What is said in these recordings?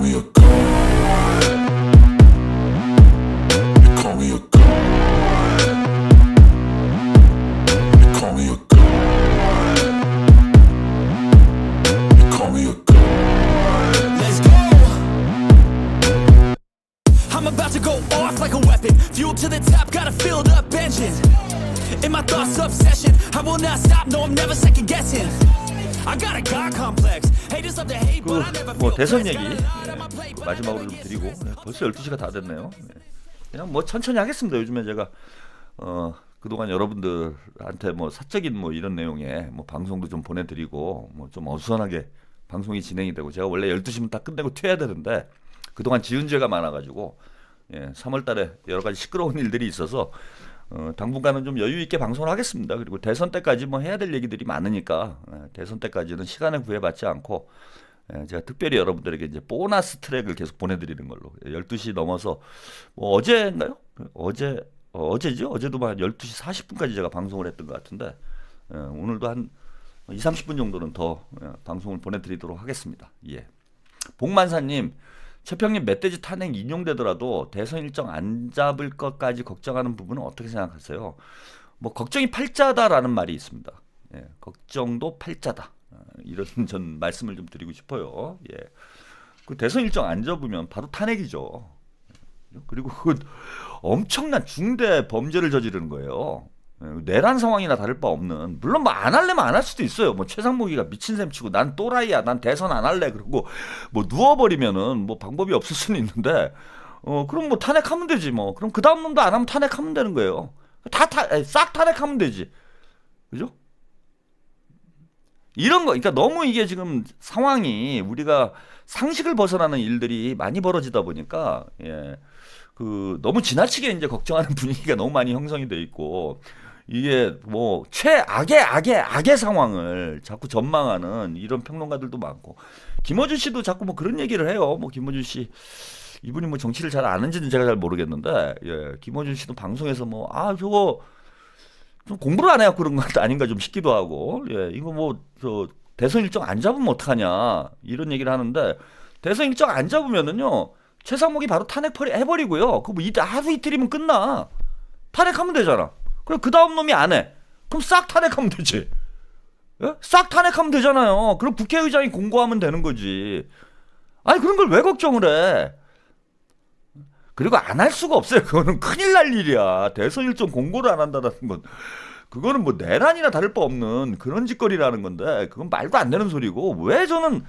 me a god. You call me a god. You call me a god. You call me a god. Let's go. I'm about to go off like a weapon. Fuel to the top, got a filled up engine. In my thoughts, obsession. I will not stop, no, I'm never second guessing. I got a God complex. Haters love to hate, but I never 뭐 feel 대선 blessed. 얘기 마지막으로 좀 드리고 벌써 12시가 다 됐네요. 그냥 뭐 천천히 하겠습니다. 요즘에 제가 그동안 여러분들한테 뭐 사적인 뭐 이런 내용의 뭐 방송도 좀 보내드리고 뭐 좀 어수선하게 방송이 진행이 되고 제가 원래 12시면 다 끝내고 튀어야 되는데 그동안 지은 죄가 많아가지고 3월달에 여러 가지 시끄러운 일들이 있어서 당분간은 좀 여유 있게 방송을 하겠습니다. 그리고 대선 때까지 뭐 해야 될 얘기들이 많으니까 대선 때까지는 시간을 구애받지 않고 제가 특별히 여러분들에게 이제 보너스 트랙을 계속 보내드리는 걸로 12시 넘어서 뭐 어제인가요? 어제죠? 어제도 한 12시 40분까지 제가 방송을 했던 것 같은데 오늘도 한 20, 30분 정도는 더 방송을 보내드리도록 하겠습니다. 예. 복만사님, 최평님 멧돼지 탄핵 인용되더라도 대선 일정 안 잡을 것까지 걱정하는 부분은 어떻게 생각하세요? 뭐 걱정이 팔자다라는 말이 있습니다. 걱정도 팔자다. 이런 전 말씀을 좀 드리고 싶어요. 그 대선 일정 안 잡으면 바로 탄핵이죠. 그리고 그 엄청난 중대 범죄를 저지르는 거예요. 내란 상황이나 다를 바 없는, 물론 뭐 안 할래면 안 할 수도 있어요. 뭐 최상목이가 미친 셈 치고 난 또라이야, 난 대선 안 할래, 그러고 뭐 누워버리면은 뭐 방법이 없을 수는 있는데 그럼 뭐 탄핵하면 되지. 뭐 그럼 그 다음 놈도 안 하면 탄핵하면 되는 거예요. 싹 탄핵하면 되지, 그죠? 이런 거, 그러니까 너무 이게 지금 상황이 우리가 상식을 벗어나는 일들이 많이 벌어지다 보니까 그 너무 지나치게 이제 걱정하는 분위기가 너무 많이 형성이 돼 있고, 이게 뭐 최악의 상황을 자꾸 전망하는 이런 평론가들도 많고, 김어준 씨도 자꾸 뭐 그런 얘기를 해요. 뭐 김어준 씨, 이분이 뭐 정치를 잘 아는지는 제가 잘 모르겠는데, 김어준 씨도 방송에서 뭐 저거 좀 공부를 안 해갖고 그런 것 아닌가 좀 싶기도 하고, 이거 뭐 저 대선 일정 안 잡으면 어떡하냐 이런 얘기를 하는데, 대선 일정 안 잡으면은요 최상목이 바로 탄핵 해버리고요. 그 뭐 하루 이틀이면 끝나. 탄핵하면 되잖아. 그럼 그 다음 놈이 안 해. 그럼 싹 탄핵하면 되지. 싹 탄핵하면 되잖아요. 그럼 국회의장이 공고하면 되는 거지. 아니 그런 걸 왜 걱정을 해? 그리고 안 할 수가 없어요. 그거는 큰일 날 일이야. 대선 일정 공고를 안 한다는 건 그거는 뭐 내란이나 다를 바 없는 그런 짓거리라는 건데, 그건 말도 안 되는 소리고. 왜 저는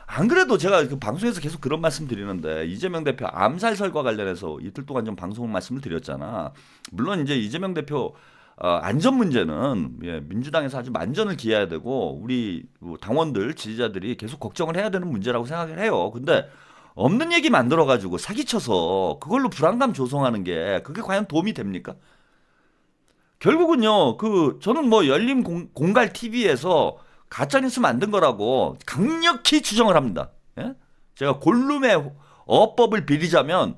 안 그래도 제가 그 방송에서 계속 그런 말씀 드리는데, 이재명 대표 암살 설과 관련해서 이틀 동안 좀 방송 말씀을 드렸잖아. 물론 이제 이재명 대표 안전 문제는 민주당에서 아주 만전을 기해야 되고 우리 당원들 지지자들이 계속 걱정을 해야 되는 문제라고 생각을 해요. 근데 없는 얘기 만들어가지고 사기쳐서 그걸로 불안감 조성하는 게 그게 과연 도움이 됩니까? 결국은요, 저는 뭐 열린 공갈 TV에서 가짜뉴스 만든 거라고 강력히 추정을 합니다. 제가 골룸의 어법을 비리자면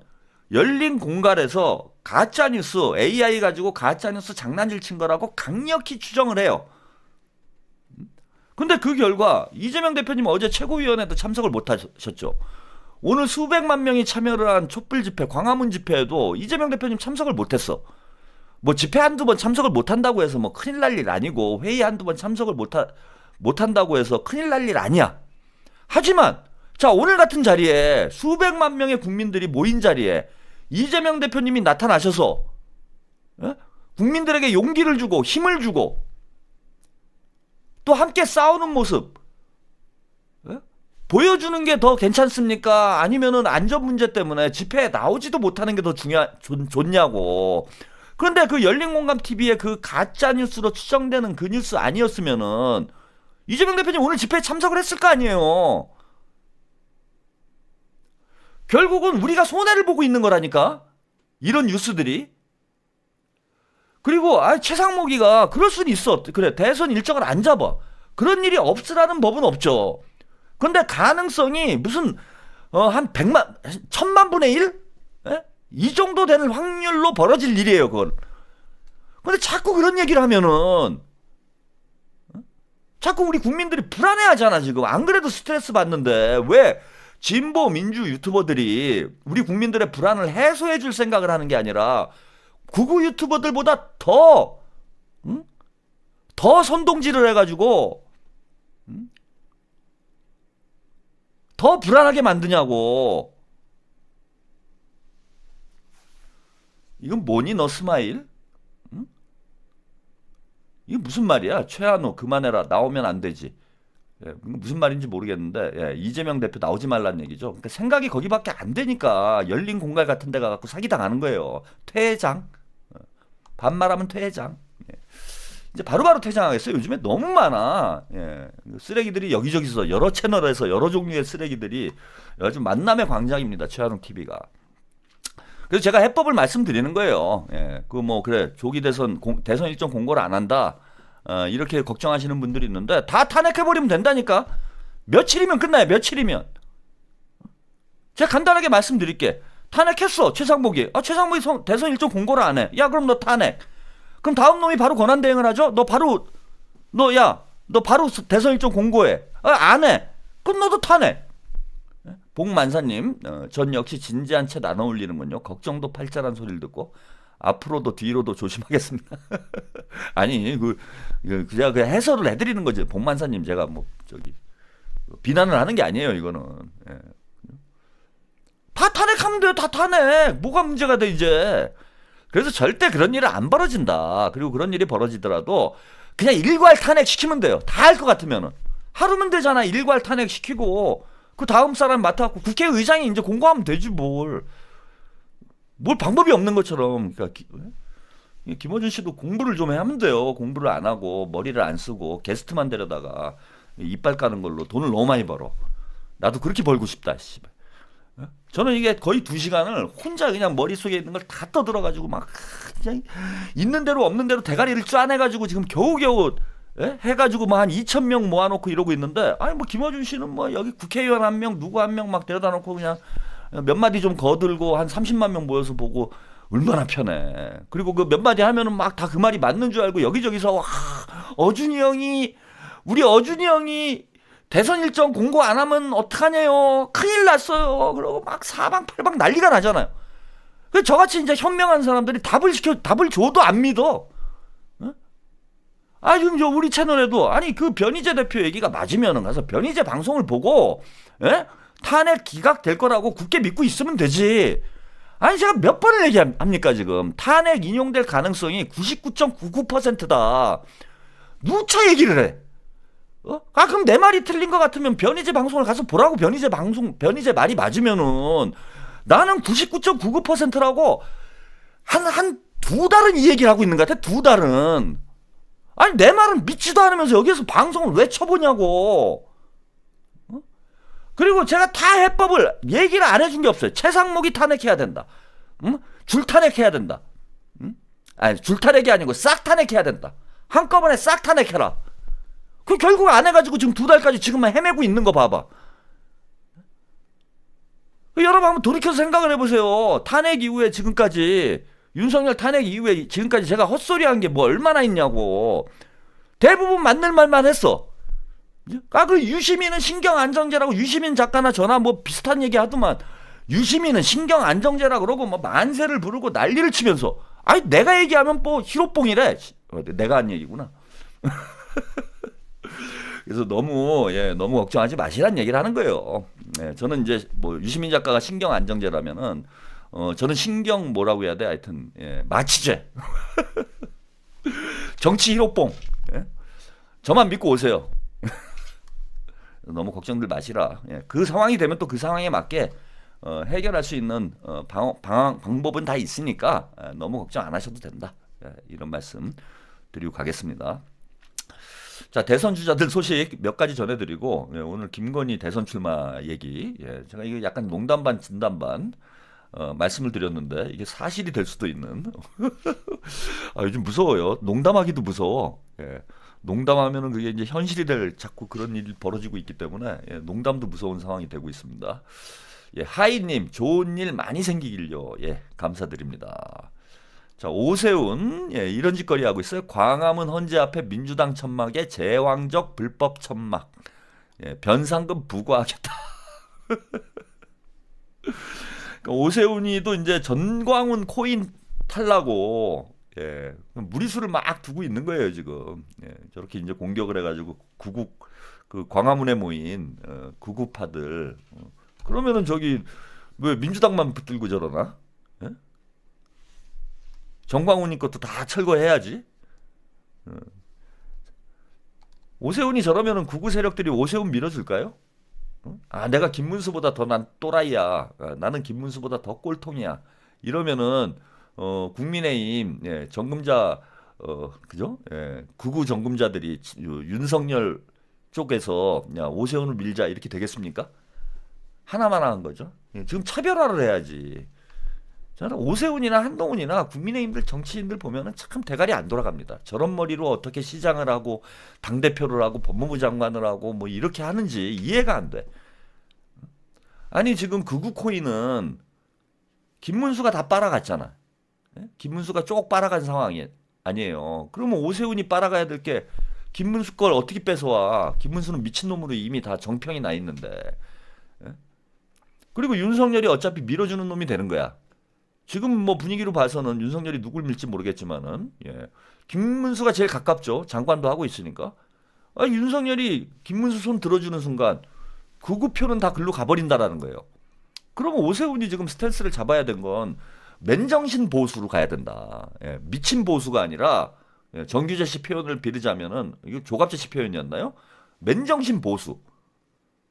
열린 공갈에서 가짜뉴스, AI 가지고 가짜뉴스 장난질 친 거라고 강력히 추정을 해요. 근데 그 결과 이재명 대표님 어제 최고위원회도 참석을 못 하셨죠. 오늘 수백만 명이 참여를 한 촛불 집회, 광화문 집회에도 이재명 대표님 참석을 못했어. 뭐 집회 한두 번 참석을 못한다고 해서 뭐 큰일 날 일 아니고, 회의 한두 번 참석을 못한다고 해서 큰일 날 일 아니야. 하지만 자, 오늘 같은 자리에 수백만 명의 국민들이 모인 자리에 이재명 대표님이 나타나셔서 국민들에게 용기를 주고 힘을 주고 또 함께 싸우는 모습 보여주는 게 더 괜찮습니까? 아니면은 안전 문제 때문에 집회에 나오지도 못하는 게 더 좋냐고. 그런데 그 열린공감 TV의 그 가짜 뉴스로 추정되는 그 뉴스 아니었으면은 이재명 대표님 오늘 집회에 참석을 했을 거 아니에요. 결국은 우리가 손해를 보고 있는 거라니까, 이런 뉴스들이. 그리고 최상목이가 그럴 수는 있어. 그래, 대선 일정을 안 잡아. 그런 일이 없으라는 법은 없죠. 근데 가능성이 무슨 한 100만, 1000만 분의 1? 이 정도 되는 확률로 벌어질 일이에요, 그건. 근데 자꾸 그런 얘기를 하면은 자꾸 우리 국민들이 불안해하잖아. 지금 안 그래도 스트레스 받는데 왜 진보 민주 유튜버들이 우리 국민들의 불안을 해소해 줄 생각을 하는 게 아니라 극우 유튜버들보다 더 선동질을 해가지고 더 불안하게 만드냐고. 이건 뭐니 너 스마일? 응? 이게 무슨 말이야? 최한우 그만해라. 나오면 안 되지. 예, 무슨 말인지 모르겠는데 예, 이재명 대표 나오지 말란 얘기죠. 그러니까 생각이 거기밖에 안 되니까 열린 공갈 같은 데 가갖고 사기당하는 거예요. 퇴장. 반말하면 퇴장. 예. 이제 바로바로 퇴장하겠어요. 요즘에 너무 많아. 예. 쓰레기들이 여기저기서 여러 채널에서 여러 종류의 쓰레기들이 요즘 만남의 광장입니다. 최한웅 TV가. 그래서 제가 해법을 말씀드리는 거예요. 예. 그 뭐 그래 조기 대선 대선 일정 공고를 안 한다. 이렇게 걱정하시는 분들이 있는데 다 탄핵해버리면 된다니까. 며칠이면 끝나요. 며칠이면. 제가 간단하게 말씀드릴게. 탄핵했어 최상목이. 최상목이 대선 일정 공고를 안 해. 야 그럼 너 탄핵. 그럼 다음 놈이 바로 권한대행을 하죠. 너 바로 대선 일정 공고해. 안 해. 그럼 너도 탄핵. 복만사님, 전 역시 진지한 채 나눠 올리는군요. 걱정도 팔자란 소리를 듣고 앞으로도 뒤로도 조심하겠습니다. 아니 제가 그 해설을 해드리는 거지. 복만사님 제가 뭐 저기 비난을 하는 게 아니에요. 이거는. 예. 다 탄핵하면 돼요. 다 탄핵. 뭐가 문제가 돼 이제. 그래서 절대 그런 일은 안 벌어진다. 그리고 그런 일이 벌어지더라도 그냥 일괄 탄핵 시키면 돼요. 다 할 것 같으면은 하루면 되잖아. 일괄 탄핵 시키고 그 다음 사람 맡아갖고 국회의장이 이제 공고하면 되지 뭘 방법이 없는 것처럼. 그러니까 김어준 씨도 공부를 좀 하면 돼요. 공부를 안 하고 머리를 안 쓰고 게스트만 데려다가 이빨 까는 걸로 돈을 너무 많이 벌어. 나도 그렇게 벌고 싶다. 씨발. 저는 이게 거의 2시간을 혼자 그냥 머릿속에 있는 걸 다 떠들어가지고 막 그냥 있는 대로 없는 대로 대가리를 짜내가지고 지금 겨우겨우 해가지고 뭐 한 2,000명 모아놓고 이러고 있는데 아니 뭐 김어준 씨는 뭐 여기 국회의원 한 명 누구 한 명 막 데려다 놓고 그냥 몇 마디 좀 거들고 한 30만 명 모여서 보고 얼마나 편해. 그리고 그 몇 마디 하면은 막 다 그 말이 맞는 줄 알고 여기저기서 와 우리 어준이 형이 대선 일정 공고 안 하면 어떡하냐요. 큰일 났어요. 그러고 막 사방팔방 난리가 나잖아요. 그래서 저같이 이제 현명한 사람들이 답을 줘도 안 믿어. 지금 우리 채널에도 그 변희재 대표 얘기가 맞으면은 가서 변희재 방송을 보고 탄핵 기각될 거라고 굳게 믿고 있으면 되지. 제가 몇 번을 얘기합니까 지금. 탄핵 인용될 가능성이 99.99%다. 누차 얘기를 해. 그럼 내 말이 틀린 것 같으면 변희재 방송을 가서 보라고. 변희재 말이 맞으면은 나는 99.99%라고 한 2달은 이 얘기를 하고 있는 것 같아. 2달은. 내 말은 믿지도 않으면서 여기서 방송을 왜 쳐보냐고. 그리고 제가 다 해법을 얘기를 안 해준 게 없어요. 최상목이 탄핵해야 된다. 줄 탄핵해야 된다. 줄 탄핵이 아니고 싹 탄핵해야 된다. 한꺼번에 싹 탄핵해라. 그 결국 안 해가지고 지금 2달까지 지금만 헤매고 있는 거 봐봐. 여러분 한번 돌이켜서 생각을 해보세요. 탄핵 이후에 지금까지 윤석열 탄핵 이후에 지금까지 제가 헛소리한 게 뭐 얼마나 있냐고. 대부분 맞는 말만 했어. 그 유시민은 신경안정제라고 유시민 작가나 저나 뭐 비슷한 얘기 하더만 유시민은 신경안정제라 그러고 뭐 만세를 부르고 난리를 치면서 내가 얘기하면 뭐 히로뽕이래. 내가 한 얘기구나. 그래서 너무 걱정하지 마시란 얘기를 하는 거예요. 저는 이제 뭐 유시민 작가가 신경안정제라면은 저는 신경 뭐라고 해야 돼? 하여튼 마취제. 정치 히로뽕. 저만 믿고 오세요. 너무 걱정들 마시라. 그 상황이 되면 또 그 상황에 맞게 해결할 수 있는 방법은 다 있으니까 너무 걱정 안 하셔도 된다. 이런 말씀 드리고 가겠습니다. 자, 대선 주자들 소식 몇 가지 전해드리고 오늘 김건희 대선 출마 얘기. 제가 이거 약간 농담 반 진담 반 말씀을 드렸는데 이게 사실이 될 수도 있는. 요즘 무서워요. 농담하기도 무서워. 농담하면은 그게 이제 현실이 될 자꾸 그런 일이 벌어지고 있기 때문에 농담도 무서운 상황이 되고 있습니다. 하이님 좋은 일 많이 생기길요. 감사드립니다. 자, 오세훈 이런 짓거리 하고 있어요. 광화문 헌재 앞에 민주당 천막에 제왕적 불법 천막. 변상금 부과하겠다. 그러니까 오세훈이도 이제 전광훈 코인 탈라고 예, 무리수를 막 두고 있는 거예요 지금. 예, 저렇게 이제 공격을 해가지고 구국 그 광화문에 모인 구구파들. 그러면은 저기 왜 민주당만 붙들고 저러나? 예? 정광훈이 것도 다 철거해야지. 오세훈이 저러면은 구구 세력들이 오세훈 밀어줄까요? 아, 내가 김문수보다 더 난 또라이야. 나는 김문수보다 더 꼴통이야. 이러면은 국민의힘 예, 정금자 그죠? 예, 구구 정금자들이 윤석열 쪽에서 야, 오세훈을 밀자 이렇게 되겠습니까? 하나만 한 거죠. 예, 지금 차별화를 해야지. 저는 오세훈이나 한동훈이나 국민의힘들 정치인들 보면은 참 대가리 안 돌아갑니다. 저런 머리로 어떻게 시장을 하고 당대표를 하고 법무부 장관을 하고 뭐 이렇게 하는지 이해가 안 돼. 아니 지금 극우 코인은 김문수가 다 빨아갔잖아. 예? 김문수가 쪽 빨아간 상황이 아니에요. 그러면 오세훈이 빨아가야 될 게 김문수 걸 어떻게 뺏어와. 김문수는 미친놈으로 이미 다 정평이 나 있는데. 예? 그리고 윤석열이 어차피 밀어주는 놈이 되는 거야. 지금 뭐 분위기로 봐서는 윤석열이 누굴 밀지 모르겠지만은 예. 김문수가 제일 가깝죠. 장관도 하고 있으니까. 아, 윤석열이 김문수 손 들어주는 순간 구구표는 다 글로 가버린다라는 거예요. 그러면 오세훈이 지금 스탠스를 잡아야 된 건 맨정신 보수로 가야 된다. 예. 미친 보수가 아니라 예. 정규재 씨 표현을 빌리자면은 이거 조갑재 씨 표현이었나요? 맨정신 보수.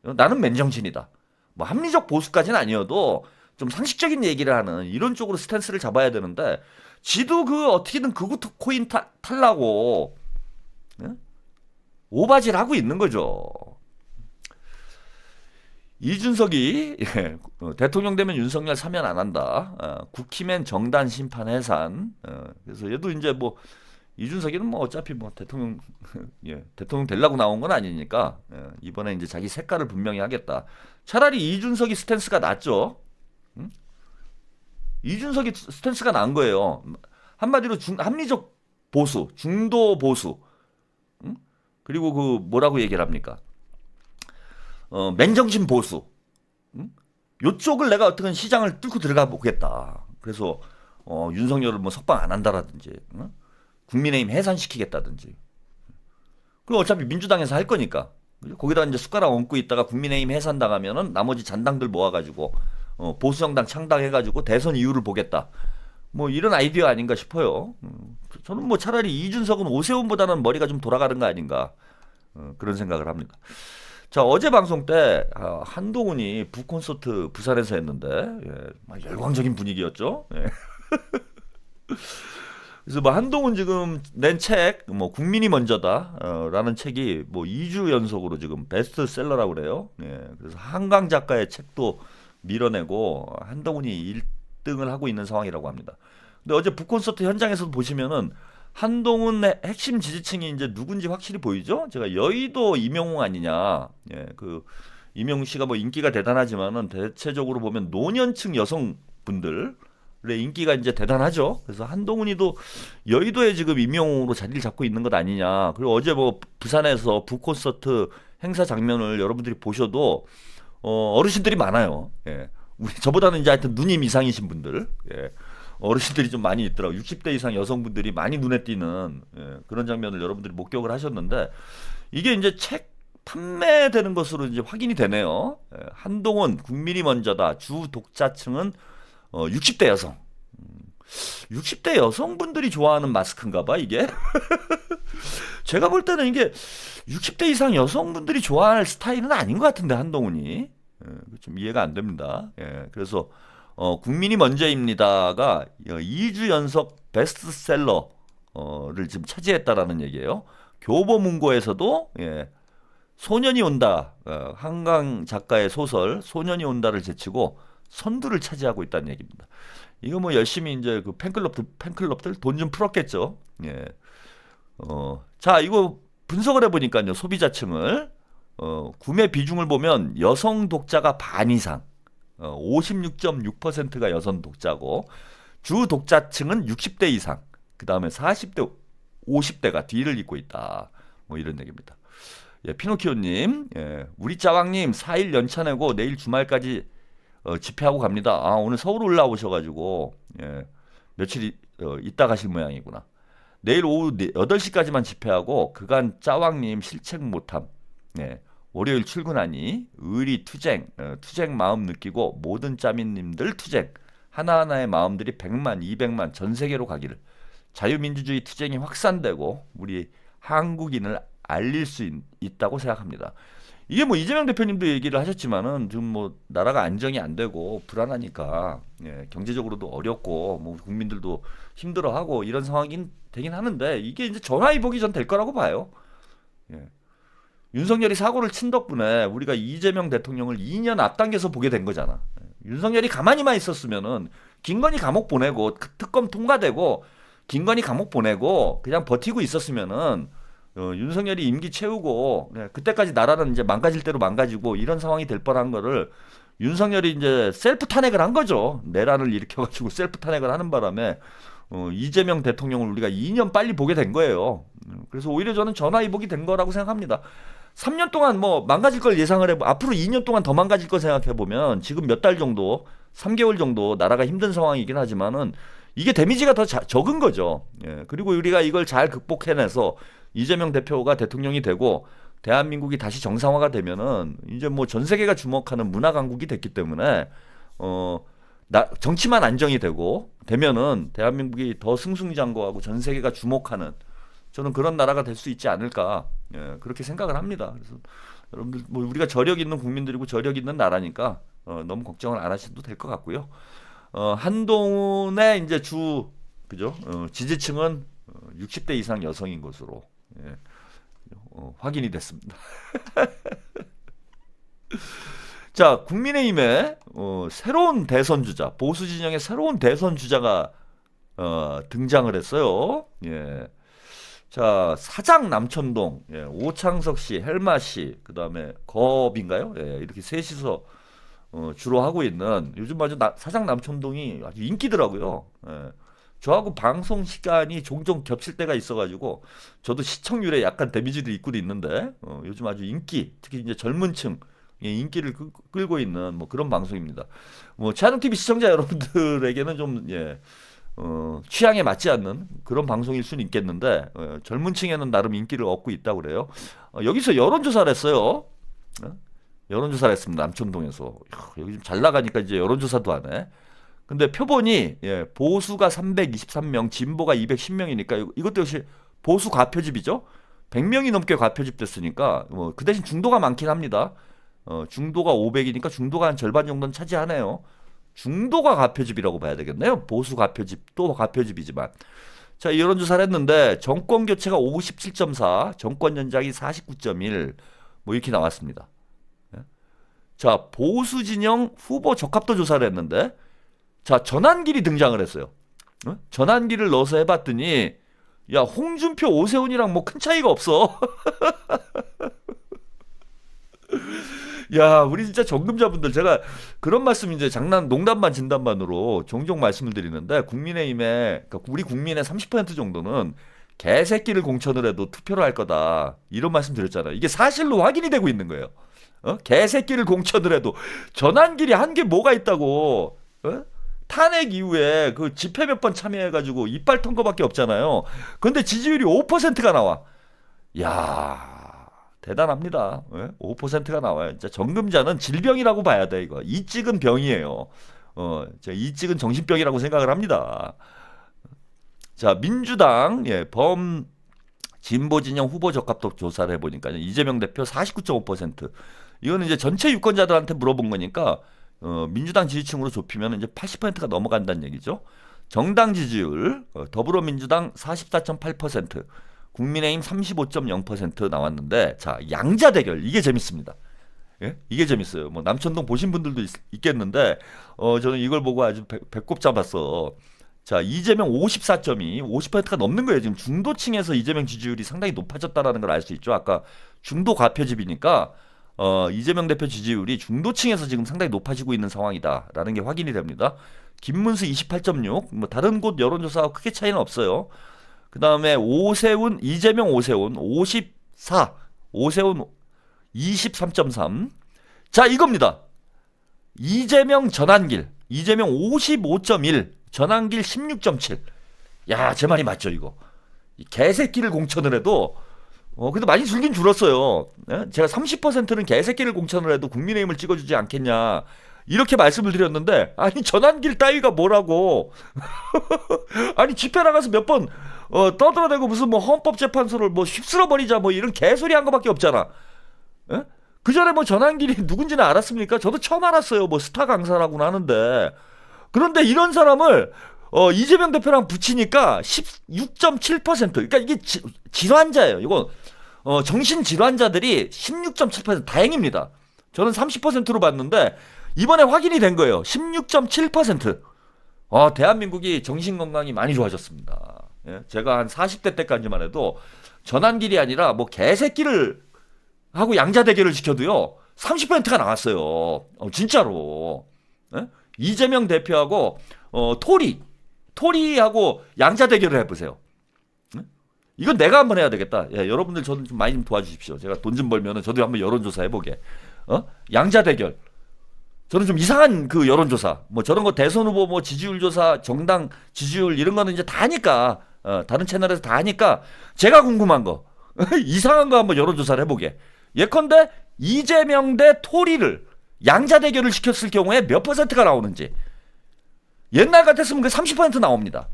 나는 맨정신이다. 뭐 합리적 보수까지는 아니어도 좀 상식적인 얘기를 하는 이런 쪽으로 스탠스를 잡아야 되는데 지도 그 어떻게든 극우 코인 탈라고 예? 오바질 하고 있는 거죠. 이준석이 예, 대통령 되면 윤석열 사면 안 한다. 국힘엔 정단 심판 해산. 그래서 얘도 이제 뭐 이준석이는 뭐 어차피 뭐 대통령 예, 대통령 되려고 나온 건 아니니까 예, 이번에 이제 자기 색깔을 분명히 하겠다. 차라리 이준석이 스탠스가 낫죠. 응? 이준석이 스탠스가 난 거예요. 한마디로 합리적 보수, 중도 보수. 응? 그리고 그 뭐라고 얘기를 합니까? 맨정신 보수. 응? 요쪽을 내가 어떻게 시장을 뚫고 들어가 보겠다. 그래서 윤석열을 뭐 석방 안 한다라든지, 응? 국민의힘 해산시키겠다든지. 그리고 어차피 민주당에서 할 거니까. 거기다 이제 숟가락 얹고 있다가 국민의힘 해산당하면은 나머지 잔당들 모아가지고 보수정당 창당해가지고 대선 이유를 보겠다. 뭐 이런 아이디어 아닌가 싶어요. 저는 뭐 차라리 이준석은 오세훈보다는 머리가 좀 돌아가는 거 아닌가 그런 생각을 합니다. 자, 어제 방송 때 한동훈이 북콘서트 부산에서 했는데 예, 열광적인 분위기였죠. 예. 그래서 뭐 한동훈 지금 낸 책, 뭐 국민이 먼저다라는 책이 뭐 2주 연속으로 지금 베스트셀러라고 그래요. 예, 그래서 한강 작가의 책도 밀어내고 한동훈이 1등을 하고 있는 상황이라고 합니다. 근데 어제 북콘서트 현장에서 보시면은 한동훈의 핵심 지지층이 이제 누군지 확실히 보이죠? 제가 여의도 이명웅 아니냐. 예, 그 이명웅 씨가 뭐 인기가 대단하지만은 대체적으로 보면 노년층 여성분들 인기가 이제 대단하죠. 그래서 한동훈이도 여의도에 지금 임영웅으로 자리를 잡고 있는 것 아니냐. 그리고 어제 뭐 부산에서 북콘서트 행사 장면을 여러분들이 보셔도 어르신들이 많아요. 예. 우리 저보다는 이제 하여튼 누님 이상이신 분들, 예. 어르신들이 좀 많이 있더라고. 60대 이상 여성분들이 많이 눈에 띄는 예. 그런 장면을 여러분들이 목격을 하셨는데 이게 이제 책 판매되는 것으로 이제 확인이 되네요. 예. 한동훈 국민이 먼저다. 주 독자층은 60대 여성. 60대 여성분들이 좋아하는 마스크인가 봐, 이게. 제가 볼 때는 이게 60대 이상 여성분들이 좋아할 스타일은 아닌 것 같은데, 한동훈이. 좀 이해가 안 됩니다. 예, 그래서, 국민이 먼저입니다가 2주 연속 베스트셀러를 지금 차지했다라는 얘기예요. 교보문고에서도, 예, 소년이 온다. 한강 작가의 소설, 소년이 온다를 제치고, 선두를 차지하고 있다는 얘기입니다. 이거 뭐 열심히 이제 그 팬클럽들 돈 좀 풀었겠죠. 예. 자, 이거 분석을 해보니까요. 소비자층을. 구매 비중을 보면 여성 독자가 반 이상. 56.6%가 여성 독자고, 주 독자층은 60대 이상. 그 다음에 40대, 50대가 뒤를 잇고 있다. 뭐 이런 얘기입니다. 예, 피노키오님, 예, 우리 짜왕님 4일 연차 내고 내일 주말까지 집회하고 갑니다. 아, 오늘 서울 올라오셔가지고, 예, 며칠 있다 가실 모양이구나. 내일 오후 8시까지만 집회하고, 그간 짜왕님 실책 못함. 예, 월요일 출근하니, 의리 투쟁, 투쟁 마음 느끼고, 모든 짜민님들 투쟁. 하나하나의 마음들이 100만, 200만 전 세계로 가기를. 자유민주주의 투쟁이 확산되고, 우리 한국인을 알릴 수 있다고 생각합니다. 이게 뭐 이재명 대표님도 얘기를 하셨지만은 지금 뭐 나라가 안정이 안 되고 불안하니까 예, 경제적으로도 어렵고 뭐 국민들도 힘들어하고 이런 상황이 되긴 하는데 이게 이제 전화위복이 전 될 거라고 봐요. 예. 윤석열이 사고를 친 덕분에 우리가 이재명 대통령을 2년 앞당겨서 보게 된 거잖아. 예. 윤석열이 가만히만 있었으면은 김건희 감옥 보내고 특검 통과되고 김건희 감옥 보내고 그냥 버티고 있었으면은 윤석열이 임기 채우고 네, 그때까지 나라는 이제 망가질 대로 망가지고 이런 상황이 될 뻔한 거를 윤석열이 이제 셀프 탄핵을 한 거죠. 내란을 일으켜가지고 셀프 탄핵을 하는 바람에 이재명 대통령을 우리가 2년 빨리 보게 된 거예요. 그래서 오히려 저는 전화위복이 된 거라고 생각합니다. 3년 동안 뭐 망가질 걸 예상을 해보 앞으로 2년 동안 더 망가질 걸 생각해 보면 지금 몇 달 정도 3개월 정도 나라가 힘든 상황이긴 하지만은 이게 데미지가 더 적은 거죠. 예, 그리고 우리가 이걸 잘 극복해내서 이재명 대표가 대통령이 되고 대한민국이 다시 정상화가 되면은 이제 뭐 전 세계가 주목하는 문화 강국이 됐기 때문에 정치만 안정이 되면은 대한민국이 더 승승장구하고 전 세계가 주목하는 저는 그런 나라가 될 수 있지 않을까 예, 그렇게 생각을 합니다. 그래서 여러분들 뭐 우리가 저력 있는 국민들이고 저력 있는 나라니까 너무 걱정을 안 하셔도 될 것 같고요. 한동훈의 이제 그죠? 지지층은 60대 이상 여성인 것으로 예, 확인이 됐습니다. 자, 국민의힘의 새로운 대선 주자, 보수 진영의 새로운 대선 주자가 등장을 했어요. 예. 자, 사장 남천동, 예, 오창석 씨, 헬마 씨, 그 다음에 겁인가요? 예, 이렇게 셋이서 주로 하고 있는 요즘 아주 사장 남천동이 아주 인기더라고요. 예. 저하고 방송 시간이 종종 겹칠 때가 있어가지고 저도 시청률에 약간 데미지도 있고도 있는데 요즘 아주 특히 이제 젊은층 인기를 끌고 있는 뭐 그런 방송입니다. 뭐 차능 TV 시청자 여러분들에게는 좀 예, 취향에 맞지 않는 그런 방송일 수는 있겠는데 젊은층에는 나름 인기를 얻고 있다고 그래요. 여기서 여론조사를 했어요. 여론조사를 했습니다. 남천동에서 여기 좀 잘 나가니까 이제 여론조사도 하네. 근데 표본이 예, 보수가 323명, 진보가 210명이니까 이것도 역시 보수 과표집이죠. 100명이 넘게 과표집 됐으니까 그 대신 중도가 많긴 합니다. 중도가 500이니까 중도가 한 절반 정도는 차지하네요. 중도가 과표집이라고 봐야 되겠네요. 보수 과표집도 과표집이지만. 자, 이 여론조사를 했는데 정권 교체가 57.4, 정권 연장이 49.1 뭐 이렇게 나왔습니다. 예? 자, 보수 진영 후보 적합도 조사를 했는데 자, 전환길이 등장을 했어요. 전환길을 넣어서 해봤더니 야, 홍준표, 오세훈이랑 뭐 큰 차이가 없어. 야, 우리 진짜 정금자분들 제가 그런 말씀 이제 농담반 진담반으로 종종 말씀을 드리는데 그러니까 우리 국민의 30% 정도는 개새끼를 공천을 해도 투표를 할 거다 이런 말씀 드렸잖아요. 이게 사실로 확인이 되고 있는 거예요. 개새끼를 공천을 해도 전환길이 한 게 뭐가 있다고? 탄핵 이후에 그 집회 몇 번 참여해가지고 이빨 턴 거밖에 없잖아요. 근데 지지율이 5%가 나와. 야, 대단합니다. 5%가 나와요. 진짜 정금자는 질병이라고 봐야 돼 이거. 이찍은 병이에요. 이찍은 정신병이라고 생각을 합니다. 자, 민주당 진보 진영 후보 적합도 조사를 해보니까 이재명 대표 49.5%. 이거는 이제 전체 유권자들한테 물어본 거니까. 민주당 지지층으로 좁히면 이제 80%가 넘어간다는 얘기죠. 정당 지지율 더불어민주당 44.8%, 국민의힘 35.0% 나왔는데 자, 양자 대결 이게 재밌습니다. 예? 이게 재밌어요. 뭐 남천동 보신 분들도 있겠는데 저는 이걸 보고 아주 배꼽 잡았어. 자, 이재명 54.2, 50%가 넘는 거예요. 지금 중도층에서 이재명 지지율이 상당히 높아졌다라는 걸 알 수 있죠. 아까 중도 과표집이니까 이재명 대표 지지율이 중도층에서 지금 상당히 높아지고 있는 상황이다라는 게 확인이 됩니다. 김문수 28.6, 뭐 다른 곳 여론조사와 크게 차이는 없어요. 그 다음에 이재명 오세훈 54, 오세훈 23.3. 자, 이겁니다. 이재명 전환길. 이재명 55.1. 전환길 16.7. 야, 제 말이 맞죠, 이거. 이 개새끼를 공천을 해도 근데 많이 줄긴 줄었어요. 예? 제가 30%는 개새끼를 공천을 해도 국민의힘을 찍어주지 않겠냐 이렇게 말씀을 드렸는데, 아니 전환길 따위가 뭐라고 아니 집회 나가서 몇 번 떠들어대고 무슨 뭐 헌법재판소를 뭐 휩쓸어 버리자 뭐 이런 개소리 한 거밖에 없잖아. 예? 그 전에 뭐 전환길이 누군지는 알았습니까? 저도 처음 알았어요. 뭐 스타 강사라고는 하는데. 그런데 이런 사람을 이재명 대표랑 붙이니까 16.7%. 그러니까 이게 질환자예요. 이거 정신 질환자들이 16.7%. 다행입니다. 저는 30%로 봤는데 이번에 확인이 된 거예요. 16.7%. 대한민국이 정신 건강이 많이 좋아졌습니다. 예? 제가 한 40대 때까지만 해도 전환길이 아니라 뭐 개새끼를 하고 양자 대결을 시켜도요 30%가 나왔어요. 진짜로. 예? 이재명 대표하고 토리하고 양자 대결을 해보세요. 예? 이건 내가 한번 해야 되겠다. 예, 여러분들 저는 좀 많이 좀 도와주십시오. 제가 돈 좀 벌면은 저도 한번 여론조사 해보게. 양자 대결. 저는 좀 이상한 그 여론조사, 뭐 저런 거 대선 후보 뭐 지지율 조사, 정당 지지율 이런 거는 이제 다 하니까 다른 채널에서 다 하니까 제가 궁금한 거 이상한 거 한번 여론조사를 해보게. 예컨대 이재명 대 토리를 양자 대결을 시켰을 경우에 몇 퍼센트가 나오는지. 옛날 같았으면 그 30% 나옵니다.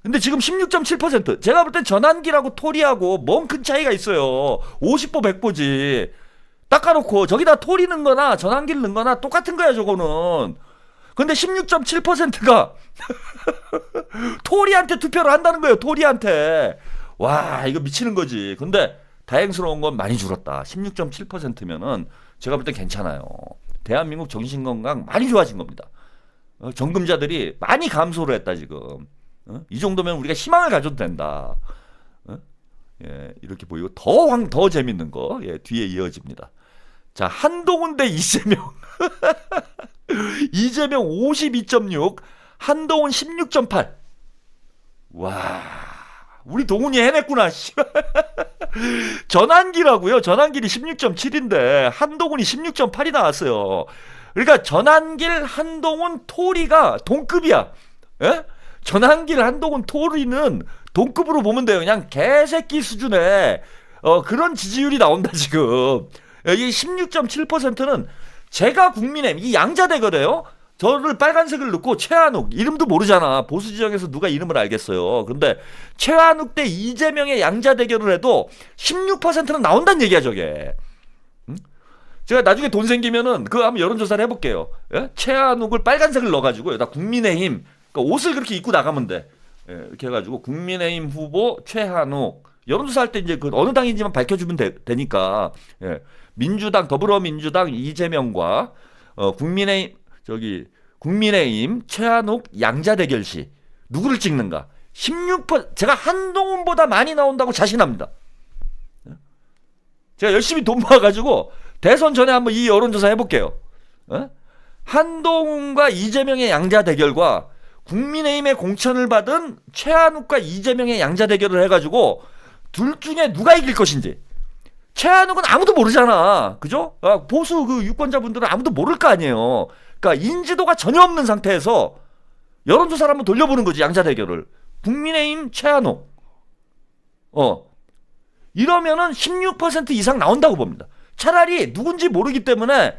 근데 지금 16.7%. 제가 볼 땐 전환기라고 토리하고 뭔 큰 차이가 있어요. 50보 100보지. 닦아놓고 저기다 토리 넣은 거나 전환기를 넣은 거나 똑같은 거야 저거는. 근데 16.7%가 토리한테 투표를 한다는 거예요. 토리한테. 와, 이거 미치는 거지. 근데 다행스러운 건 많이 줄었다. 16.7%면은 제가 볼 땐 괜찮아요. 대한민국 정신건강 많이 좋아진 겁니다. 정금자들이 많이 감소를 했다 지금. 이 정도면 우리가 희망을 가져도 된다. 예, 이렇게 보이고 더 재밌는 거 뒤에 이어집니다. 자, 한동훈 대 이재명. 이재명 52.6, 한동훈 16.8. 와, 우리 동훈이 해냈구나. 전환기라고요. 전환길이 16.7인데 한동훈이 16.8이 나왔어요. 그러니까 전환길, 한동훈, 토리가 동급이야. 예? 전환길, 한동훈, 토리는 동급으로 보면 돼요. 그냥 개새끼 수준의 그런 지지율이 나온다 지금. 이 16.7%는 제가 국민의힘 이 양자 대결이에요. 저를 빨간색을 넣고 최한욱 이름도 모르잖아. 보수 지역에서 누가 이름을 알겠어요. 근데 최한욱 대 이재명의 양자 대결을 해도 16%는 나온다는 얘기야 저게. 제가 나중에 돈 생기면은 그거 한번 여론조사를 해볼게요. 예? 최한욱을 빨간색을 넣어가지고 나 국민의힘 그러니까 옷을 그렇게 입고 나가면 돼. 예, 이렇게 해가지고 국민의힘 후보 최한욱 여론조사할 때 이제 그 어느 당인지만 밝혀주면 되니까. 예. 민주당 더불어민주당 이재명과 국민의힘 최한욱 양자 대결 시 누구를 찍는가? 16% 제가 한동훈보다 많이 나온다고 자신합니다. 제가 열심히 돈 모아가지고 대선 전에 한번 이 여론조사 해볼게요. 한동훈과 이재명의 양자 대결과 국민의힘의 공천을 받은 최한욱과 이재명의 양자 대결을 해가지고 둘 중에 누가 이길 것인지. 최한욱은 아무도 모르잖아. 그죠? 보수 그 유권자분들은 아무도 모를 거 아니에요. 그러니까 인지도가 전혀 없는 상태에서 여론조사를 한번 돌려보는 거지, 양자 대결을. 국민의힘 최한욱. 이러면은 16% 이상 나온다고 봅니다. 차라리 누군지 모르기 때문에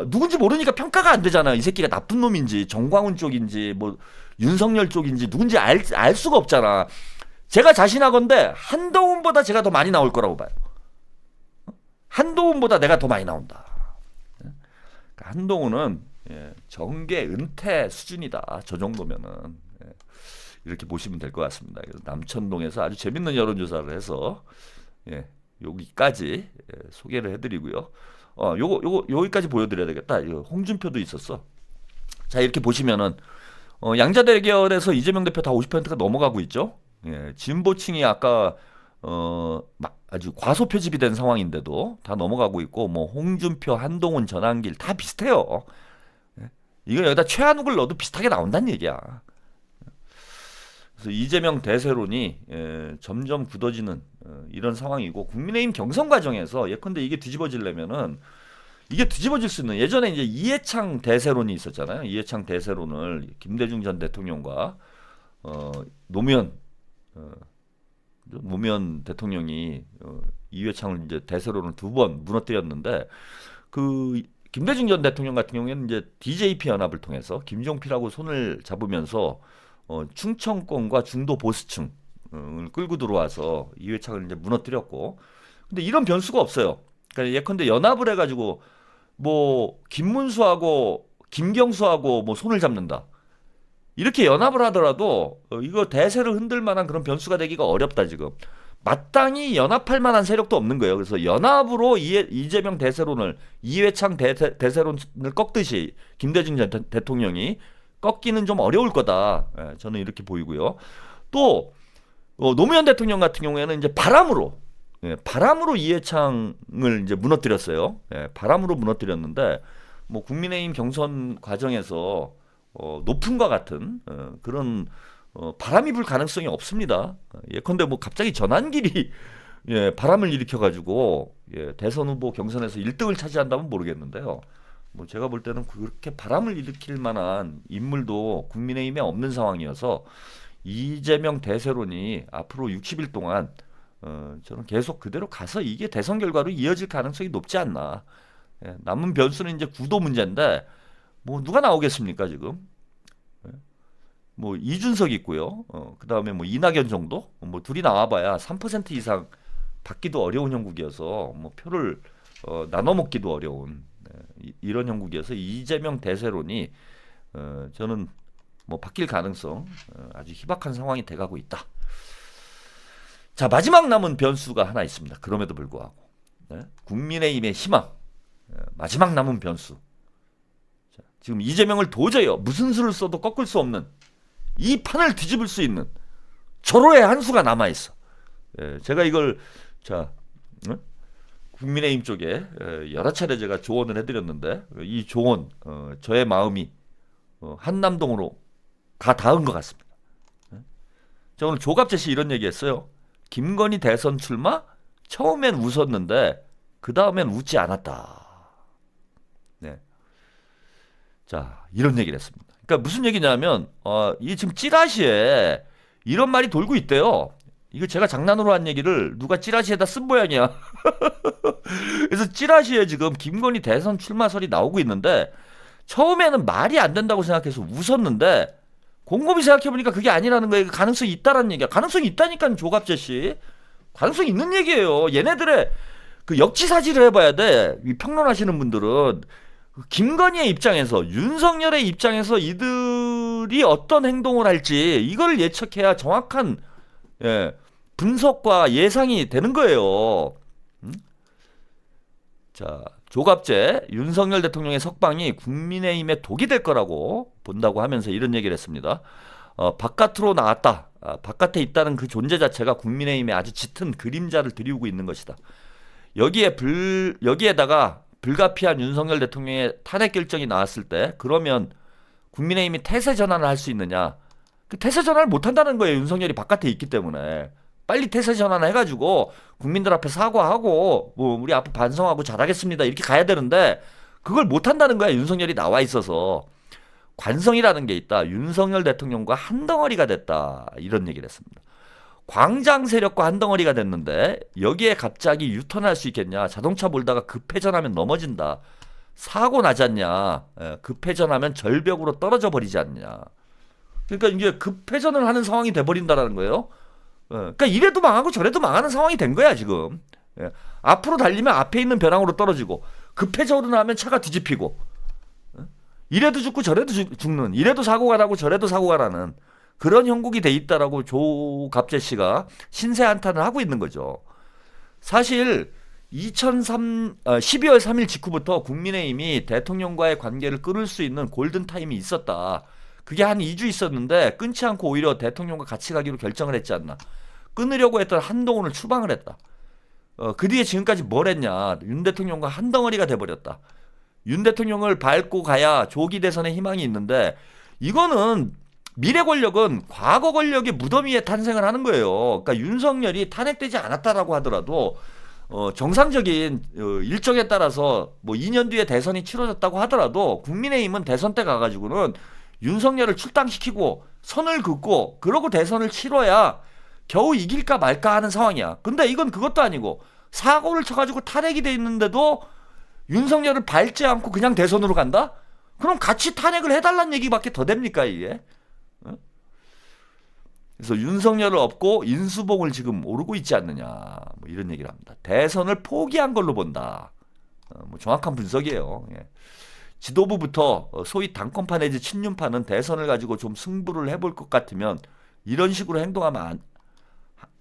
누군지 모르니까 평가가 안 되잖아요. 이 새끼가 나쁜 놈인지 정광훈 쪽인지 뭐 윤석열 쪽인지 누군지 알 수가 없잖아. 제가 자신하건대 한동훈보다 제가 더 많이 나올 거라고 봐요. 한동훈보다 내가 더 많이 나온다. 그러니까 한동훈은 정계 은퇴 수준이다. 저 정도면은 이렇게 보시면 될 것 같습니다. 그래서 남천동에서 아주 재밌는 여론조사를 해서 여기까지 소개를 해드리고요. 여기까지 보여드려야 되겠다. 홍준표도 있었어. 자, 이렇게 보시면은 양자 대결에서 이재명 대표 다 50%가 넘어가고 있죠. 진보층이 아까 아주 과소표집이 된 상황인데도 다 넘어가고 있고, 뭐 홍준표, 한동훈, 전환길 다 비슷해요. 이거 여기다 최한욱을 넣어도 비슷하게 나온다는 얘기야. 그래서 이재명 대세론이 점점 굳어지는 이런 상황이고 국민의힘 경선 과정에서 예컨대 이게 뒤집어지려면은 이게 뒤집어질 수 있는 예전에 이제 이해창 대세론이 있었잖아요. 이해창 대세론을 김대중 전 대통령과 노무현 대통령이 이해창을 이제 대세론을 2번 무너뜨렸는데 그 김대중 전 대통령 같은 경우에는 이제 DJP 연합을 통해서 김종필하고 손을 잡으면서 충청권과 중도 보수층을 끌고 들어와서 이회창을 이제 무너뜨렸고, 근데 이런 변수가 없어요. 그러니까 예컨대 연합을 해가지고 뭐 김문수하고 김경수하고 뭐 손을 잡는다. 이렇게 연합을 하더라도 이거 대세를 흔들 만한 그런 변수가 되기가 어렵다 지금. 마땅히 연합할 만한 세력도 없는 거예요. 그래서 연합으로 이재명 대세론을 이회창 대세론을 꺾듯이 김대중 전 대통령이 꺾기는 좀 어려울 거다. 예, 저는 이렇게 보이고요. 또 노무현 대통령 같은 경우에는 이제 바람으로 이해창을 이제 무너뜨렸어요. 예, 바람으로 무너뜨렸는데 뭐 국민의힘 경선 과정에서 높음과 같은 그런 바람이 불 가능성이 없습니다. 예컨대 뭐 갑자기 전환길이 바람을 일으켜가지고 대선 후보 경선에서 1등을 차지한다면 모르겠는데요. 뭐 제가 볼 때는 그렇게 바람을 일으킬 만한 인물도 국민의힘에 없는 상황이어서 이재명 대세론이 앞으로 60일 동안 저는 계속 그대로 가서 이게 대선 결과로 이어질 가능성이 높지 않나. 남은 변수는 이제 구도 문제인데 뭐 누가 나오겠습니까 지금? 뭐 이준석 있고요. 그 다음에 뭐 이낙연 정도? 뭐 둘이 나와봐야 3% 이상 받기도 어려운 형국이어서 뭐 표를 나눠 먹기도 어려운 이런 형국이어서 이재명 대세론이 저는 뭐 바뀔 가능성 아주 희박한 상황이 돼가고 있다. 자, 마지막 남은 변수가 하나 있습니다. 그럼에도 불구하고 국민의힘의 희망, 마지막 남은 변수. 자, 지금 이재명을 도저히 무슨 수를 써도 꺾을 수 없는 이 판을 뒤집을 수 있는 절호의 한 수가 남아 있어. 제가 이걸 국민의힘 쪽에 여러 차례 제가 조언을 해드렸는데 이 조언 저의 마음이 한남동으로 가 닿은 것 같습니다. 저 오늘 조갑재 씨 이런 얘기했어요. 김건희 대선 출마 처음엔 웃었는데 그 다음엔 웃지 않았다. 네. 자, 이런 얘기를 했습니다. 그러니까 무슨 얘기냐면 이 지금 찌라시에 이런 말이 돌고 있대요. 이거 제가 장난으로 한 얘기를 누가 찌라시에다 쓴 모양이야. 그래서 찌라시에 지금 김건희 대선 출마설이 나오고 있는데 처음에는 말이 안 된다고 생각해서 웃었는데 곰곰이 생각해보니까 그게 아니라는 거예요. 가능성이 있다라는 얘기야. 가능성이 있다니까 조갑재 씨. 가능성이 있는 얘기예요. 얘네들의 그 역지사지를 해봐야 돼. 이 평론하시는 분들은 김건희의 입장에서 윤석열의 입장에서 이들이 어떤 행동을 할지 이걸 예측해야 정확한 분석과 예상이 되는 거예요. 자, 조갑재 윤석열 대통령의 석방이 국민의힘에 독이 될 거라고 본다고 하면서 이런 얘기를 했습니다. 바깥으로 나왔다. 바깥에 있다는 그 존재 자체가 국민의힘에 아주 짙은 그림자를 들이우고 있는 것이다. 여기에다가 불가피한 윤석열 대통령의 탄핵 결정이 나왔을 때 그러면 국민의힘이 태세 전환을 할 수 있느냐? 그 태세 전환을 못 한다는 거예요. 윤석열이 바깥에 있기 때문에. 빨리 태세 전환을 해가지고 국민들 앞에 사과하고 뭐 우리 앞에 반성하고 잘하겠습니다 이렇게 가야 되는데 그걸 못 한다는 거야. 윤석열이 나와 있어서. 관성이라는 게 있다. 윤석열 대통령과 한 덩어리가 됐다. 이런 얘기를 했습니다. 광장 세력과 한 덩어리가 됐는데 여기에 갑자기 유턴할 수 있겠냐. 자동차 몰다가 급회전하면 넘어진다. 사고 나지 않냐. 급회전하면 절벽으로 떨어져 버리지 않냐. 그러니까 이제 급회전을 하는 상황이 돼버린다라는 거예요. 그러니까 이래도 망하고 저래도 망하는 상황이 된 거야 지금. 앞으로 달리면 앞에 있는 벼랑으로 떨어지고 급회전을 하면 차가 뒤집히고 이래도 죽고 저래도 죽는, 이래도 사고가 나고 저래도 사고가 나는 그런 형국이 돼 있다라고 조갑재 씨가 신세 한탄을 하고 있는 거죠. 사실 12월 3일 직후부터 국민의힘이 대통령과의 관계를 끊을 수 있는 골든타임이 있었다. 그게 한 2주 있었는데 끊지 않고 오히려 대통령과 같이 가기로 결정을 했지 않나. 끊으려고 했던 한동훈을 추방을 했다. 그 뒤에 지금까지 뭘 했냐. 윤 대통령과 한 덩어리가 돼버렸다. 윤 대통령을 밟고 가야 조기 대선에 희망이 있는데 이거는 미래 권력은 과거 권력의 무더미에 탄생을 하는 거예요. 그러니까 윤석열이 탄핵되지 않았다라고 하더라도 정상적인 일정에 따라서 뭐 2년 뒤에 대선이 치러졌다고 하더라도 국민의힘은 대선 때 가가지고는 윤석열을 출당시키고 선을 긋고 그러고 대선을 치러야 겨우 이길까 말까 하는 상황이야. 근데 이건 그것도 아니고 사고를 쳐가지고 탄핵이 돼 있는데도 윤석열을 밟지 않고 그냥 대선으로 간다? 그럼 같이 탄핵을 해달라는 얘기밖에 더 됩니까 이게? 그래서 윤석열을 업고 인수봉을 지금 오르고 있지 않느냐 뭐 이런 얘기를 합니다. 대선을 포기한 걸로 본다. 뭐 정확한 분석이에요. 예. 지도부부터 소위 당권파 내지 친윤파는 대선을 가지고 좀 승부를 해볼 것 같으면 이런 식으로 행동하면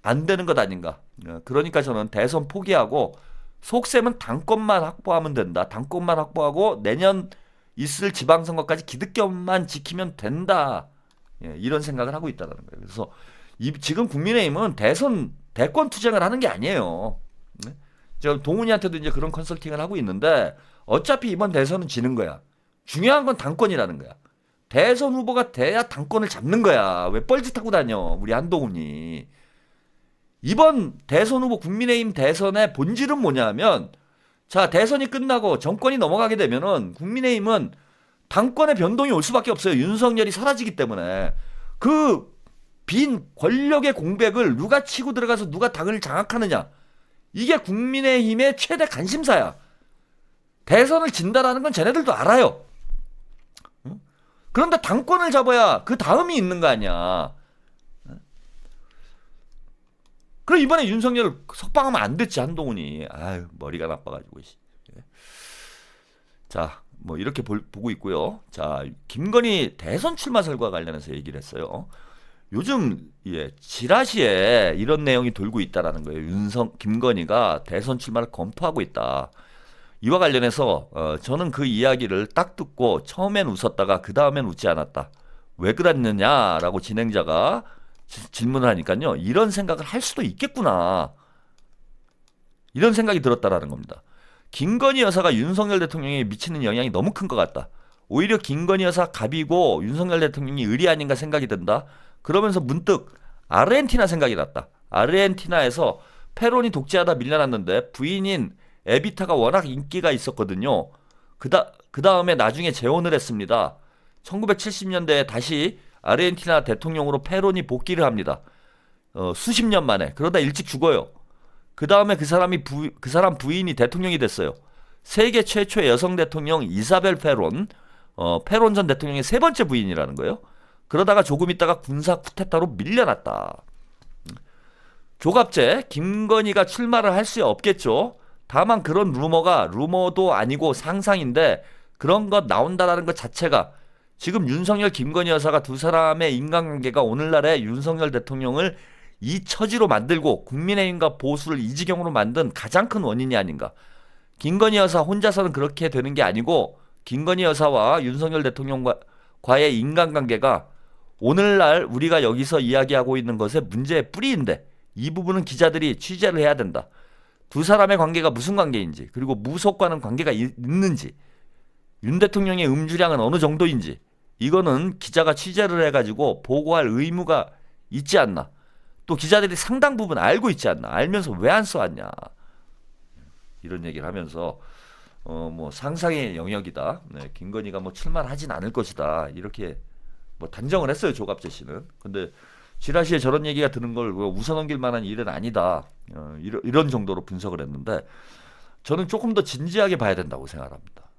안 되는 것 아닌가. 그러니까 저는 대선 포기하고 속셈은 당권만 확보하면 된다. 당권만 확보하고 내년 있을 지방선거까지 기득권만 지키면 된다. 예, 이런 생각을 하고 있다는 거예요. 그래서 지금 국민의힘은 대권 투쟁을 하는 게 아니에요. 네? 저 동훈이한테도 이제 그런 컨설팅을 하고 있는데 어차피 이번 대선은 지는 거야. 중요한 건 당권이라는 거야. 대선 후보가 돼야 당권을 잡는 거야. 왜 뻘짓하고 다녀 우리 한동훈이. 이번 대선 후보 국민의힘 대선의 본질은 뭐냐면 자 대선이 끝나고 정권이 넘어가게 되면은 국민의힘은 당권의 변동이 올 수밖에 없어요. 윤석열이 사라지기 때문에. 그 빈 권력의 공백을 누가 치고 들어가서 누가 당을 장악하느냐. 이게 국민의힘의 최대 관심사야. 대선을 진다라는 건 쟤네들도 알아요. 그런데 당권을 잡아야 그 다음이 있는 거 아니야. 그럼 이번에 윤석열 석방하면 안 됐지 한동훈이. 아유 머리가 나빠가지고. 자, 뭐 이렇게 보고 있고요. 자, 김건희 대선 출마설과 관련해서 얘기를 했어요. 요즘 지라시에 이런 내용이 돌고 있다라는 거예요. 김건희가 대선 출마를 검토하고 있다. 이와 관련해서 저는 그 이야기를 딱 듣고 처음엔 웃었다가 그 다음엔 웃지 않았다. 왜 그랬느냐라고 진행자가 질문을 하니까요. 이런 생각을 할 수도 있겠구나. 이런 생각이 들었다라는 겁니다. 김건희 여사가 윤석열 대통령에 미치는 영향이 너무 큰 것 같다. 오히려 김건희 여사 갑이고 윤석열 대통령이 의리 아닌가 생각이 든다. 그러면서 문득 아르헨티나 생각이 났다. 아르헨티나에서 페론이 독재하다 밀려났는데 부인인 에비타가 워낙 인기가 있었거든요. 그 다음에 나중에 재혼을 했습니다. 1970년대에 다시 아르헨티나 대통령으로 페론이 복귀를 합니다. 수십 년 만에. 그러다 일찍 죽어요. 그 다음에 그 사람 부인이 대통령이 됐어요. 세계 최초의 여성 대통령 이사벨 페론, 페론 전 대통령의 세 번째 부인이라는 거예요. 그러다가 조금 있다가 군사 쿠데타로 밀려났다. 조갑제, 김건희가 출마를 할 수 없겠죠. 다만 그런 루머도 아니고 상상인데 그런 것 나온다라는 것 자체가 지금 윤석열, 김건희 여사가 두 사람의 인간관계가 오늘날의 윤석열 대통령을 이 처지로 만들고 국민의힘과 보수를 이 지경으로 만든 가장 큰 원인이 아닌가. 김건희 여사 혼자서는 그렇게 되는 게 아니고 김건희 여사와 윤석열 대통령과의 인간관계가 오늘날 우리가 여기서 이야기하고 있는 것의 문제의 뿌리인데 이 부분은 기자들이 취재를 해야 된다. 두 사람의 관계가 무슨 관계인지 그리고 무속과는 관계가 있는지 윤 대통령의 음주량은 어느 정도인지 이거는 기자가 취재를 해가지고 보고할 의무가 있지 않나. 또 기자들이 상당 부분 알고 있지 않나. 알면서 왜 안 써왔냐. 이런 얘기를 하면서 뭐 상상의 영역이다. 네, 김건희가 뭐 출마를 하진 않을 것이다. 이렇게 뭐 단정을 했어요. 조갑재 씨는. 근데 지라시에 저런 얘기가 드는 걸 웃어넘길 만한 일은 아니다. 이런 정도로 분석을 했는데 저는 조금 더 진지하게 봐야 된다고 생각합니다.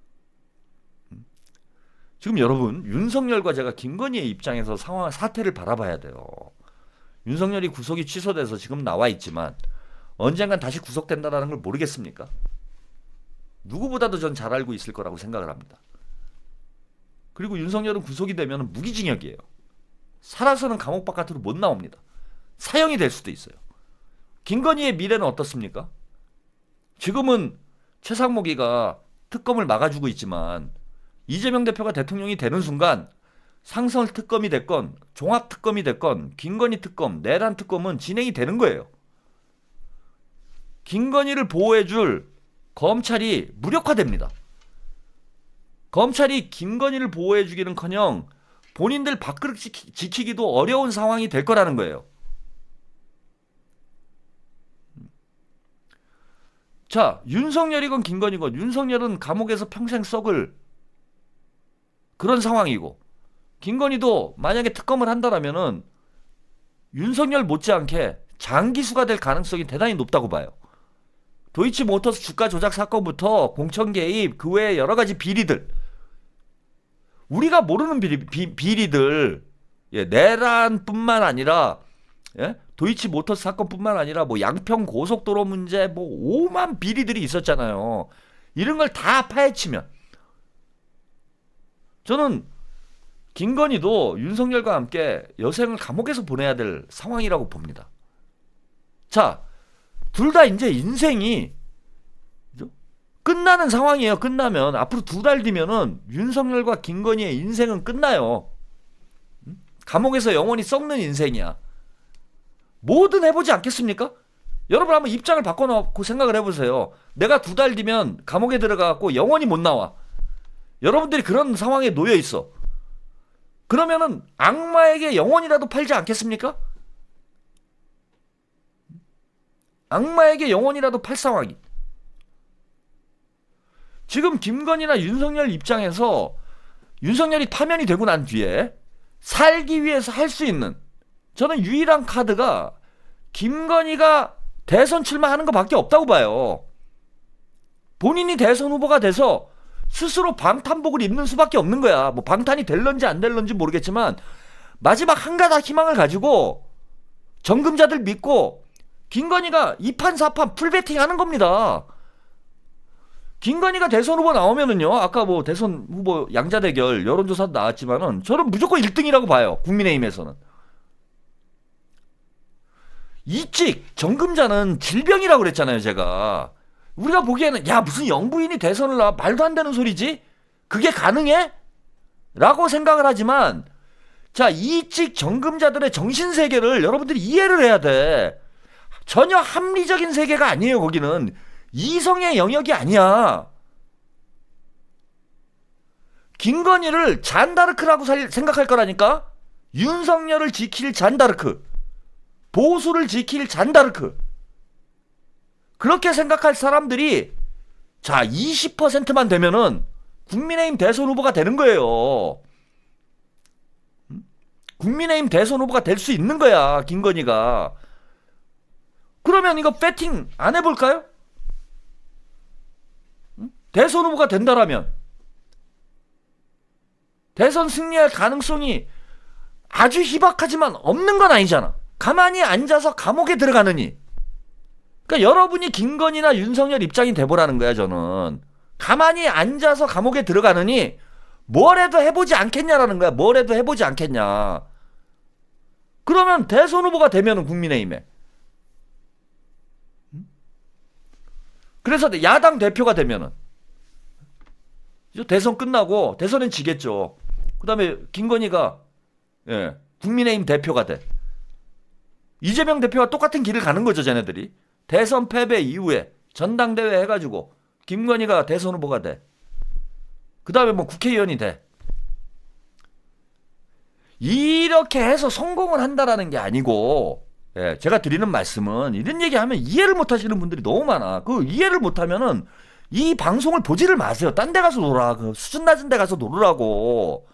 지금 여러분 윤석열과 제가 김건희의 입장에서 사태를 바라봐야 돼요. 윤석열이 구속이 취소돼서 지금 나와 있지만 언젠간 다시 구속된다는 걸 모르겠습니까? 누구보다도 전 잘 알고 있을 거라고 생각을 합니다. 그리고 윤석열은 구속이 되면 무기징역이에요. 살아서는 감옥 바깥으로 못 나옵니다. 사형이 될 수도 있어요. 김건희의 미래는 어떻습니까? 지금은 최상목이가 특검을 막아주고 있지만 이재명 대표가 대통령이 되는 순간 상설 특검이 됐건 종합 특검이 됐건 김건희 특검, 내란 특검은 진행이 되는 거예요. 김건희를 보호해줄 검찰이 무력화됩니다. 검찰이 김건희를 보호해주기는커녕 본인들 밥그릇 지키기도 어려운 상황이 될 거라는 거예요. 자, 윤석열이건 김건희건 윤석열은 감옥에서 평생 썩을 그런 상황이고 김건희도 만약에 특검을 한다라면은 윤석열 못지않게 장기수가 될 가능성이 대단히 높다고 봐요. 도이치모터스 주가 조작 사건부터 공천 개입 그 외에 여러 가지 비리들 우리가 모르는 비리들 내란뿐만 아니라 도이치모터스 사건뿐만 아니라 뭐 양평 고속도로 문제 뭐 오만 비리들이 있었잖아요. 이런 걸 다 파헤치면 저는 김건희도 윤석열과 함께 여생을 감옥에서 보내야 될 상황이라고 봅니다. 자, 둘 다 이제 인생이 끝나는 상황이에요. 끝나면 앞으로 2달 뒤면은 윤석열과 김건희의 인생은 끝나요. 감옥에서 영원히 썩는 인생이야. 뭐든 해보지 않겠습니까? 여러분 한번 입장을 바꿔놓고 생각을 해보세요. 내가 2달 뒤면 감옥에 들어가고 영원히 못 나와. 여러분들이 그런 상황에 놓여 있어. 그러면은 악마에게 영혼이라도 팔지 않겠습니까? 악마에게 영혼이라도 팔 상황이. 지금 김건희나 윤석열 입장에서 윤석열이 파면이 되고 난 뒤에 살기 위해서 할 수 있는 저는 유일한 카드가 김건희가 대선 출마하는 것밖에 없다고 봐요. 본인이 대선 후보가 돼서 스스로 방탄복을 입는 수밖에 없는 거야. 뭐 방탄이 될런지 안 될런지 모르겠지만 마지막 한 가닥 희망을 가지고 정금자들 믿고 김건희가 2판 4판 풀배팅 하는 겁니다. 김건희가 대선 후보 나오면은요. 아까 뭐 대선 후보 양자 대결 여론조사도 나왔지만은 저는 무조건 1등이라고 봐요. 국민의힘에서는. 이찍 정금자는 질병이라고 그랬잖아요. 제가. 우리가 보기에는 야 무슨 영부인이 대선을 나와 말도 안 되는 소리지? 그게 가능해? 라고 생각을 하지만 자 이찍 정금자들의 정신세계를 여러분들이 이해를 해야 돼. 전혀 합리적인 세계가 아니에요. 거기는 이성의 영역이 아니야. 김건희를 잔다르크라고 생각할 거라니까. 윤석열을 지킬 잔다르크, 보수를 지킬 잔다르크, 그렇게 생각할 사람들이 자 20%만 되면은 국민의힘 대선 후보가 되는 거예요. 국민의힘 대선 후보가 될 수 있는 거야. 김건희가. 그러면 이거 배팅 안 해볼까요? 대선 후보가 된다라면 대선 승리할 가능성이 아주 희박하지만 없는 건 아니잖아. 가만히 앉아서 감옥에 들어가느니. 그러니까 여러분이 김건희나 윤석열 입장이 돼보라는 거야. 저는 가만히 앉아서 감옥에 들어가느니 뭘 해도 해보지 않겠냐라는 거야. 뭘 해도 해보지 않겠냐. 그러면 대선 후보가 되면은 국민의힘에, 그래서 야당 대표가 되면은 대선 끝나고 대선은 지겠죠. 그 다음에 김건희가 국민의힘 대표가 돼. 이재명 대표와 똑같은 길을 가는 거죠. 쟤네들이. 대선 패배 이후에 전당대회 해가지고 김건희가 대선 후보가 돼. 그 다음에 뭐 국회의원이 돼. 이렇게 해서 성공을 한다라는 게 아니고, 제가 드리는 말씀은 이런 얘기하면 이해를 못하시는 분들이 너무 많아. 그 이해를 못하면은 이 방송을 보지를 마세요. 딴 데 가서 놀아. 그 수준 낮은 데 가서 놀으라고.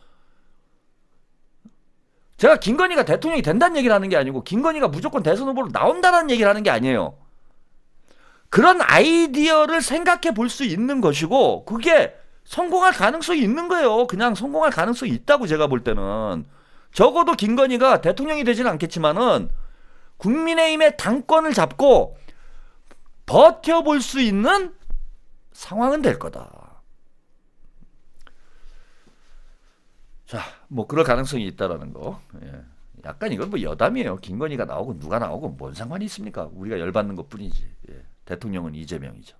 제가 김건희가 대통령이 된다는 얘기를 하는 게 아니고 김건희가 무조건 대선 후보로 나온다는 얘기를 하는 게 아니에요. 그런 아이디어를 생각해 볼 수 있는 것이고 그게 성공할 가능성이 있는 거예요. 그냥 성공할 가능성이 있다고 제가 볼 때는. 적어도 김건희가 대통령이 되지는 않겠지만은 국민의힘의 당권을 잡고 버텨볼 수 있는 상황은 될 거다. 자, 뭐 그럴 가능성이 있다라는 거. 약간 이건 뭐 여담이에요. 김건희가 나오고 누가 나오고 뭔 상관이 있습니까? 우리가 열받는 것뿐이지. 대통령은 이재명이죠.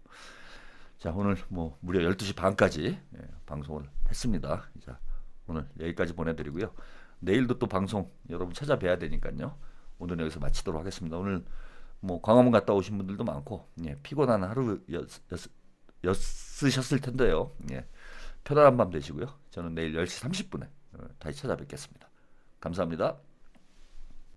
자, 오늘 뭐 무려 12시 반까지 방송을 했습니다. 자, 오늘 여기까지 보내드리고요. 내일도 또 방송 여러분 찾아뵈야 되니까요. 오늘 여기서 마치도록 하겠습니다. 오늘 뭐 광화문 갔다 오신 분들도 많고 피곤한 하루였으셨을 텐데요. 편안한 밤 되시고요. 저는 내일 10시 30분에 다시 찾아뵙겠습니다. 감사합니다.